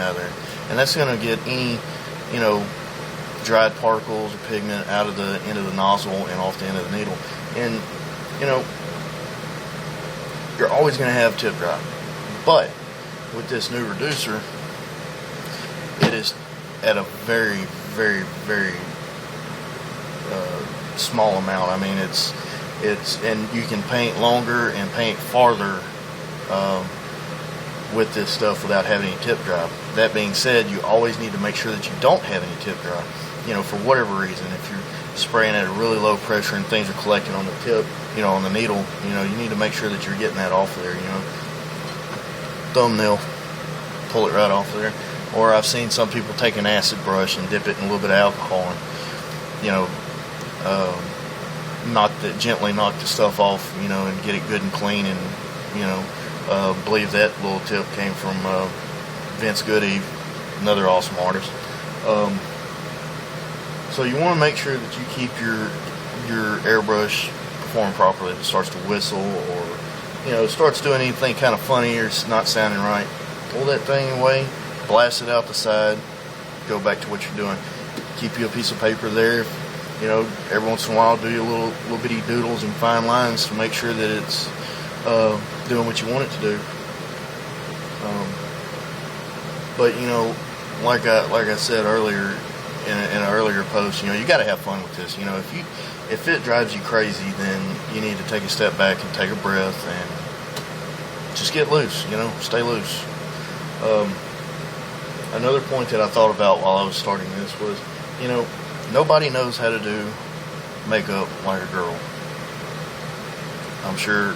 out of there, and that's going to get any, dried particles or pigment out of the end of the nozzle and off the end of the needle. And you're always going to have tip dry, but with this new reducer, it is at a very, very, very small amount. I mean, it's and you can paint longer and paint farther with this stuff without having any tip dry. That being said, you always need to make sure that you don't have any tip dry. For whatever reason, if you're spraying at a really low pressure and things are collecting on the tip, on the needle, you need to make sure that you're getting that off there. Thumbnail, pull it right off there. Or I've seen some people take an acid brush and dip it in a little bit of alcohol and gently knock the stuff off, and get it good and clean. And believe that little tip came from Vince Goodeve, another awesome artist. So you want to make sure that you keep your airbrush performing properly. If it starts to whistle or starts doing anything kind of funny or it's not sounding right, pull that thing away, blast it out the side, go back to what you're doing. Keep you a piece of paper there. Every once in a while, do your little bitty doodles and fine lines to make sure that it's doing what you want it to do. But like I said earlier in an earlier post, you got to have fun with this. If it drives you crazy, then you need to take a step back and take a breath and just get loose. Stay loose. Another point that I thought about while I was starting this was, nobody knows how to do makeup like a girl. I'm sure,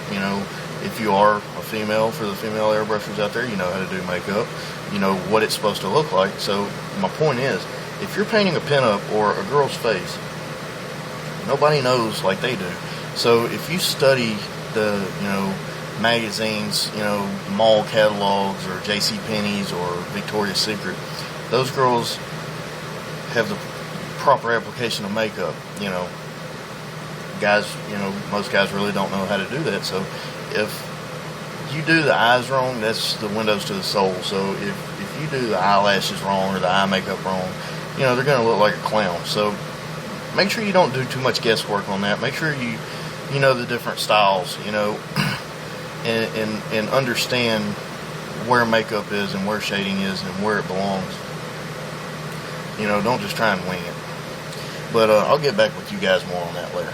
if you are a female, for the female airbrushers out there, you know how to do makeup. You know what it's supposed to look like. So my point is, if you're painting a pinup or a girl's face, nobody knows like they do. So if you study the, magazines, mall catalogs or JCPenney's or Victoria's Secret, those girls have the proper application of makeup. Guys, most guys really don't know how to do that. So if you do the eyes wrong, that's the windows to the soul. So if you do the eyelashes wrong or the eye makeup wrong, they're going to look like a clown. So make sure you don't do too much guesswork on that. Make sure you know the different styles, and understand where makeup is and where shading is and where it belongs. Don't just try and wing it. But I'll get back with you guys more on that later.